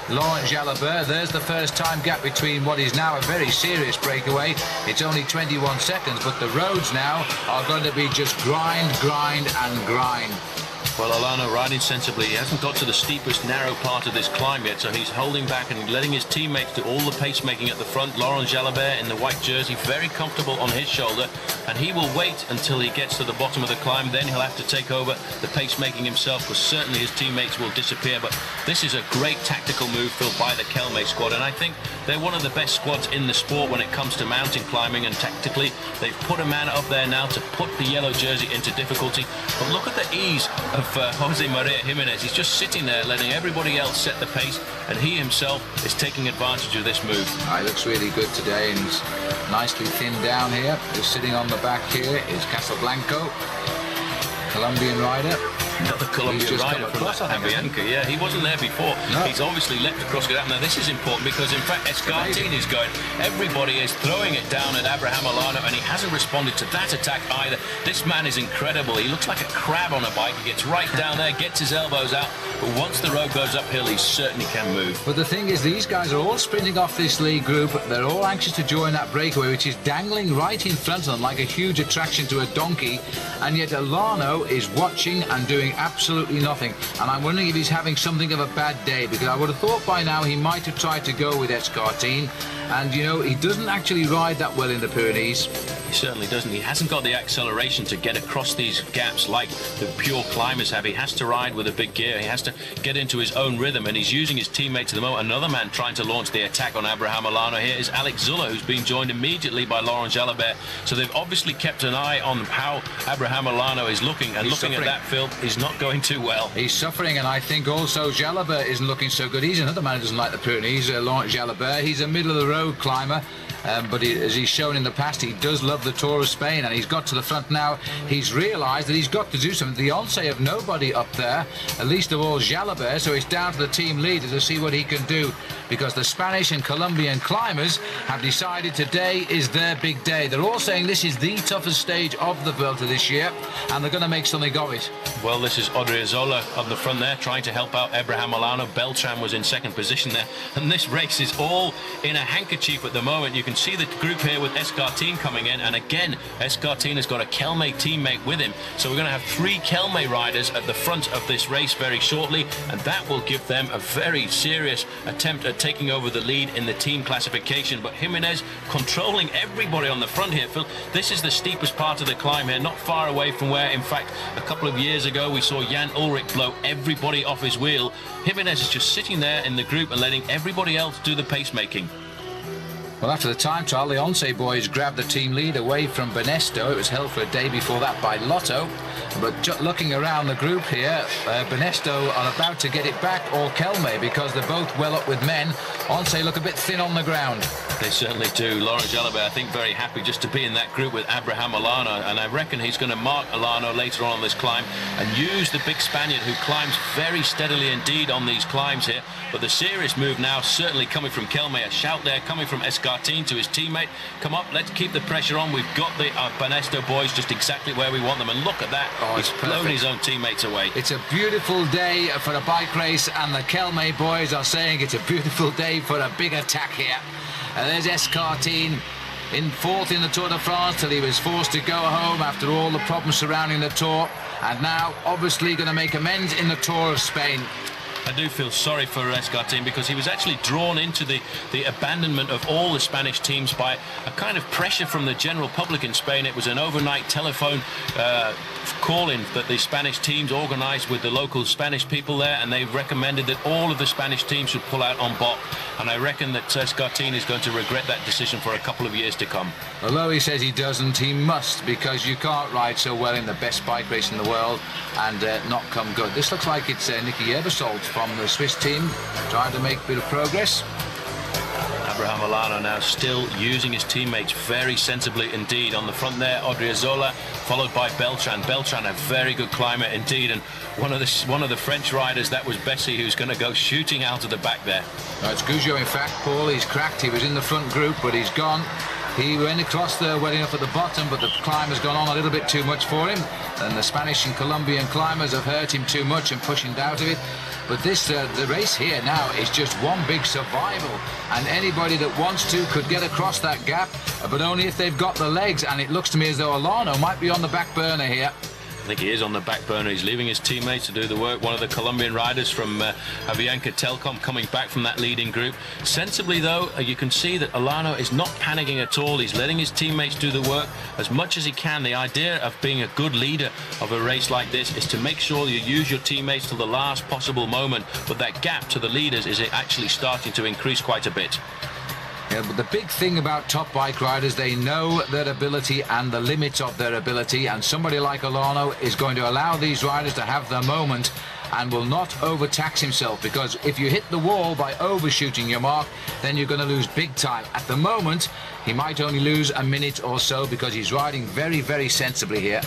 Laurent Jalabert. There's the first time gap between what is now a very serious breakaway. It's only 21 seconds, but the roads now are going to be just grind, grind and grind. Well, Alano riding sensibly. He hasn't got to the steepest narrow part of this climb yet, so he's holding back and letting his teammates do all the pacemaking at the front. Laurent Jalabert in the white jersey, very comfortable on his shoulder, and he will wait until he gets to the bottom of the climb. Then he'll have to take over the pacemaking himself, because certainly his teammates will disappear. But this is a great tactical move, Phil, by the Kelme squad, and I think they're one of the best squads in the sport when it comes to mountain climbing, and tactically they've put a man up there now to put the yellow jersey into difficulty. But look at the ease of Jose Maria Jimenez. He's just sitting there letting everybody else set the pace, and he himself is taking advantage of this move. He looks really good today, and he's nicely thinned down here. Just sitting on the back here is Casablanco, Colombian rider. Another Colombian rider from Avianca. Yeah, he wasn't there before. No. He's obviously leapt across the gap. Now, this is important because, in fact, Escartin is going. Everybody is throwing it down at Abraham Olano, and he hasn't responded to that attack either. This man is incredible. He looks like a crab on a bike. He gets right down there, gets his elbows out, but once the road goes uphill, he certainly can move. But the thing is, these guys are all sprinting off this lead group. They're all anxious to join that breakaway, which is dangling right in front of them like a huge attraction to a donkey. And yet Olano is watching and doing absolutely nothing. And I'm wondering if he's having something of a bad day, because I would have thought by now he might have tried to go with Escartin. And, you know, he doesn't actually ride that well in the Pyrenees. He certainly doesn't. He hasn't got the acceleration to get across these gaps like the pure climbers have. He has to ride with a big gear. He has to get into his own rhythm, and he's using his teammates at the moment. Another man trying to launch the attack on Abraham Olano here is Alex Zuller, who's been joined immediately by Laurent Jalabert. So they've obviously kept an eye on how Abraham Olano is looking, and looking at that film, he's not going too well. He's suffering, and I think also Jalabert isn't looking so good. He's another man who doesn't like the Pyrenees, Laurent Jalabert. He's a middle-of-the-road climber. But as he's shown in the past, he does love the Tour of Spain, and he's got to the front now. He's realised that he's got to do something. The once of nobody up there, at least of all Jalabert, so it's down to the team leader to see what he can do, because the Spanish and Colombian climbers have decided today is their big day. They're all saying this is the toughest stage of the Vuelta this year, and they're going to make something of it. Well, this is Odriozola on the front there, trying to help out Abraham Olano. Beltran was in second position there, and this race is all in a handkerchief at the moment. You can see the group here with Escartin coming in, and again Escartin has got a Kelme teammate with him, so we're going to have 3 Kelme riders at the front of this race very shortly, and that will give them a very serious attempt at taking over the lead in the team classification. But Jimenez controlling everybody on the front here, Phil. This is the steepest part of the climb here, not far away from where, in fact, a couple of years ago we saw Jan Ullrich blow everybody off his wheel. Jimenez is just sitting there in the group and letting everybody else do the pacemaking. Well, after the time trial, the Once boys grabbed the team lead away from Benesto. It was held for a day before that by Lotto. But looking around the group here, Benesto are about to get it back, or Kelme, because they're both well up with men. Once look a bit thin on the ground. They certainly do. Laurent Jalabert, I think, very happy just to be in that group with Abraham Olano, and I reckon he's going to mark Olano later on this climb and use the big Spaniard, who climbs very steadily indeed on these climbs here. But the serious move now certainly coming from Kelme. A shout there coming from Escartin to his teammate. Come up, let's keep the pressure on. We've got the Benesto boys just exactly where we want them, and look at that. Oh, he's blown his own teammates away. It's a beautiful day for a bike race, and the Kelme boys are saying it's a beautiful day for a big attack here. There's Escartin in 4th in the Tour de France till he was forced to go home after all the problems surrounding the Tour, and now obviously going to make amends in the Tour of Spain. I do feel sorry for Escartin, because he was actually drawn into the abandonment of all the Spanish teams by a kind of pressure from the general public in Spain. It was an overnight telephone call-in that the Spanish teams organised with the local Spanish people there, and they recommended that all of the Spanish teams should pull out en bloc. And I reckon that Escartin is going to regret that decision for a couple of years to come. Although he says he doesn't, he must, because you can't ride so well in the best bike race in the world and not come good. This looks like it's Nicky Ebersold from the Swiss team trying to make a bit of progress. Abraham Olano now still using his teammates very sensibly indeed. On the front there, Odriozola, followed by Beltran. Beltran, a very good climber indeed, and one of the French riders, that was Bessie, who's going to go shooting out of the back there. No, it's Gougeot, in fact, Paul. He's cracked. He was in the front group, but he's gone. He went across there well enough at the bottom, but the climb has gone on a little bit too much for him, and the Spanish and Colombian climbers have hurt him too much and pushed him out of it. But this the race here now is just one big survival, and anybody that wants to could get across that gap, but only if they've got the legs. And it looks to me as though Olano might be on the back burner here. I think he is on the back burner. He's leaving his teammates to do the work. One of the Colombian riders from Avianca Telcom coming back from that leading group. Sensibly, though, you can see that Olano is not panicking at all. He's letting his teammates do the work as much as he can. The idea of being a good leader of a race like this is to make sure you use your teammates till the last possible moment. But that gap to the leaders is actually starting to increase quite a bit. Yeah, but the big thing about top bike riders, they know their ability and the limits of their ability, and somebody like Olano is going to allow these riders to have their moment and will not overtax himself, because if you hit the wall by overshooting your mark, then you're going to lose big time. At the moment, he might only lose a minute or so because he's riding very, very sensibly here.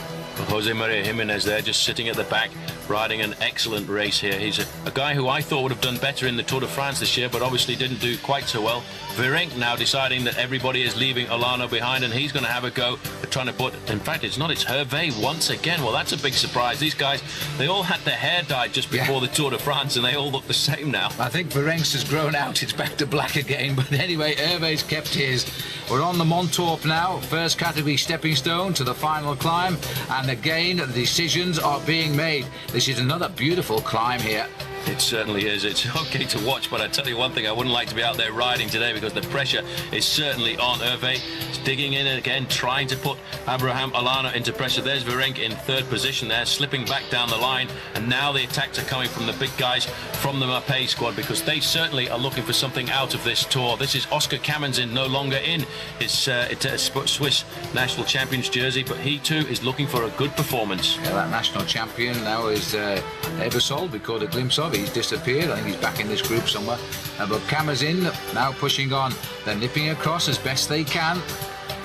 Jose Maria Jimenez there just sitting at the back, riding an excellent race here. He's a guy who I thought would have done better in the Tour de France this year, but obviously didn't do quite so well. Virenque now deciding that everybody is leaving Olano behind, and he's going to have a go at trying to put... In fact, it's not, it's Hervé once again. Well, that's a big surprise. These guys, they all had their hair dyed just before the Tour de France, and they all look the same now. I think Virenque's has grown out. It's back to black again. But anyway, Hervé's kept his. We're on the Montauk now. First category stepping stone to the final climb. And again, the decisions are being made. This is another beautiful climb here. It certainly is. It's okay to watch, but I tell you one thing, I wouldn't like to be out there riding today because the pressure is certainly on. Hervé is digging in again, trying to put Abraham Olano into pressure. There's Virenque in third position there, slipping back down the line, and now the attacks are coming from the big guys from the Mapei squad because they certainly are looking for something out of this tour. This is Oscar Kamenzin, no longer in his Swiss national champions jersey, but he too is looking for a good performance. Yeah, that national champion now is Ebersol. We caught a glimpse of. He's disappeared. I think he's back in this group somewhere. But Kamenzin now pushing on. They're nipping across as best they can.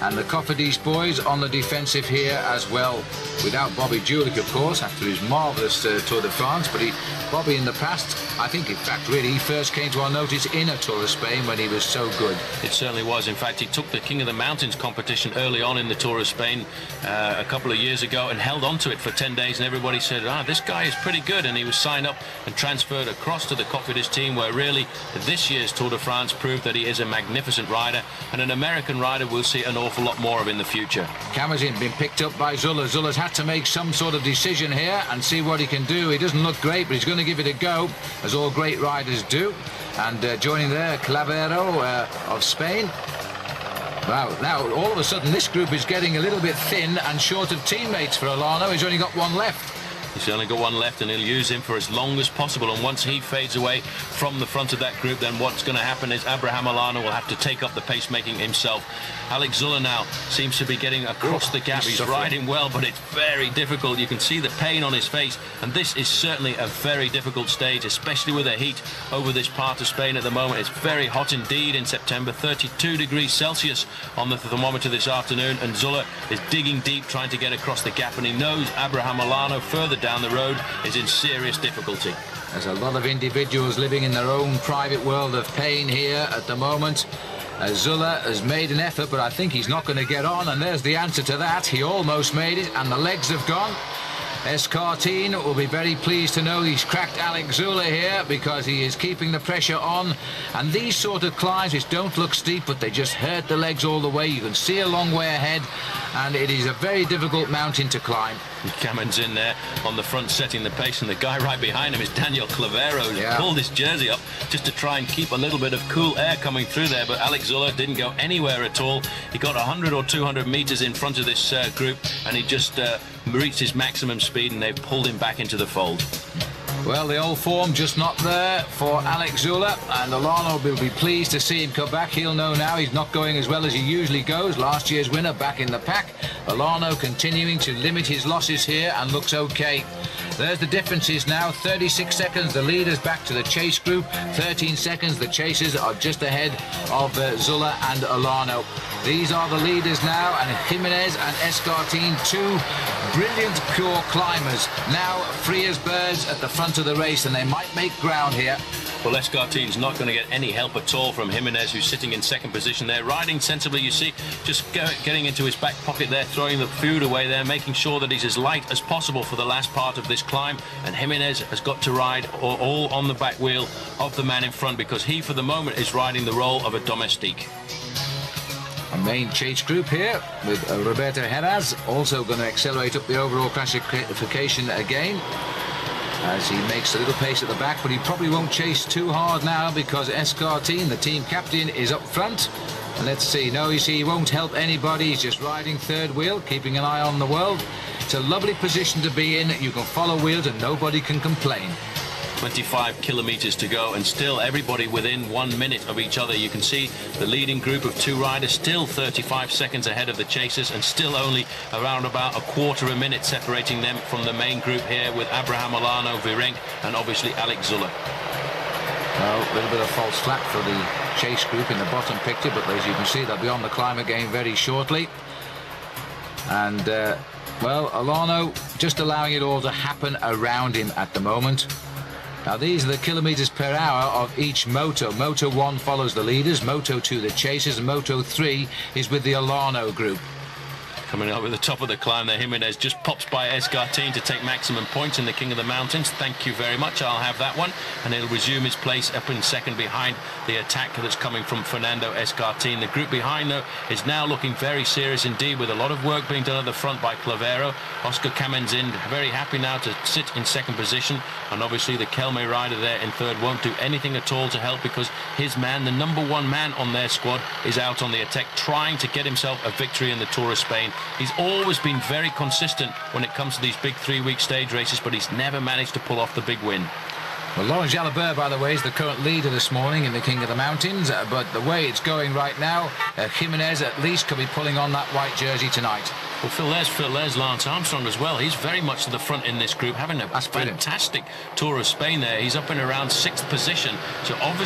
And the Cofidis boys on the defensive here as well. Without Bobby Julich, of course, after his marvellous Tour de France. But Bobby in the past, I think, in fact, really, he first came to our notice in a Tour of Spain when he was so good. It certainly was. In fact, he took the King of the Mountains competition early on in the Tour of Spain a couple of years ago and held on to it for 10 days. And everybody said, this guy is pretty good. And he was signed up and transferred across to the Cofidis team, where really this year's Tour de France proved that he is a magnificent rider. And an American rider we'll see an awful lot more of in the future. Kamenzin been picked up by Zuller. Zuller's had to make some sort of decision here and see what he can do. He doesn't look great, but he's going to give it a go, as all great riders do. And joining there, Clavero of Spain. Wow, now all of a sudden this group is getting a little bit thin and short of teammates for Olano. He's only got one left. He's only got one left, and he'll use him for as long as possible. And once he fades away from the front of that group, then what's going to happen is Abraham Olano will have to take up the pacemaking himself. Alex Zuller now seems to be getting across the gap. He's riding well, but it's very difficult. You can see the pain on his face, and this is certainly a very difficult stage, especially with the heat over this part of Spain at the moment. It's very hot indeed in September, 32 degrees Celsius on the thermometer this afternoon, and Zuller is digging deep trying to get across the gap, and he knows Abraham Olano further down the road is in serious difficulty. There's a lot of individuals living in their own private world of pain here at the moment. Zuller has made an effort, but I think he's not going to get on, and there's the answer to that. He almost made it, and the legs have gone. Escartine will be very pleased to know he's cracked Alex Zuller here, because he is keeping the pressure on. And these sort of climbs, which don't look steep, but they just hurt the legs all the way. You can see a long way ahead, and it is a very difficult mountain to climb. Cameron's in there on the front setting the pace, and the guy right behind him is Daniel Clavero, who's pulled his jersey up just to try and keep a little bit of cool air coming through there, but Alex Zuller didn't go anywhere at all. He got 100 or 200 meters in front of this group, and he just reached his maximum speed, and they've pulled him back into the fold. Well, the old form just not there for Alex Zuller, and Olano will be pleased to see him come back. He'll know now he's not going as well as he usually goes. Last year's winner back in the pack. Olano continuing to limit his losses here and looks okay. There's the differences now. 36 seconds, the leaders back to the chase group. 13 seconds, the chasers are just ahead of Zuller and Olano. These are the leaders now, and Jimenez and Escartine, two brilliant pure climbers, now free as birds at the front of the race, and they might make ground here. Well, Escartine's not going to get any help at all from Jimenez, who's sitting in second position there, riding sensibly. You see, just getting into his back pocket there, throwing the food away there, making sure that he's as light as possible for the last part of this climb. And Jimenez has got to ride all on the back wheel of the man in front, because he, for the moment, is riding the role of a domestique. A main chase group here with Roberto Heras, also going to accelerate up the overall classification again, as he makes a little pace at the back, but he probably won't chase too hard now, because Escartine, the team captain, is up front. And let's see, no, you see, he won't help anybody. He's just riding third wheel, keeping an eye on the world. It's a lovely position to be in. You can follow wheels and nobody can complain. 25 kilometers to go, and still everybody within 1 minute of each other. You can see the leading group of two riders still 35 seconds ahead of the chasers, and still only around about a quarter of a minute separating them from the main group here, with Abraham Olano, Virenque, and obviously Alex Zuller. Well, a little bit of false flat for the chase group in the bottom picture, but as you can see, they'll be on the climb again very shortly. And Well, Alano just allowing it all to happen around him at the moment. Now, these are the kilometres per hour of each moto. Moto 1 follows the leaders, Moto 2 the chasers, and Moto 3 is with the Alano group. Coming up at the top of the climb there, Jimenez just pops by Escartin to take maximum points in the King of the Mountains. Thank you very much, I'll have that one. And he'll resume his place up in second behind the attack that's coming from Fernando Escartin. The group behind, though, is now looking very serious indeed, with a lot of work being done at the front by Clavero. Oscar Kamenzin very happy now to sit in second position, and obviously the Kelme rider there in third won't do anything at all to help, because his man, the number one man on their squad, is out on the attack trying to get himself a victory in the Tour of Spain. He's always been very consistent when it comes to these big 3-week stage races, but he's never managed to pull off the big win. Well, Laurent Jalabert, by the way, is the current leader this morning in the King of the Mountains, but the way it's going right now, Jimenez at least could be pulling on that white jersey tonight. Well, Phil, there's Lance Armstrong as well. He's very much to the front in this group, having a fantastic Tour of Spain there. He's up in around 6th position, so obviously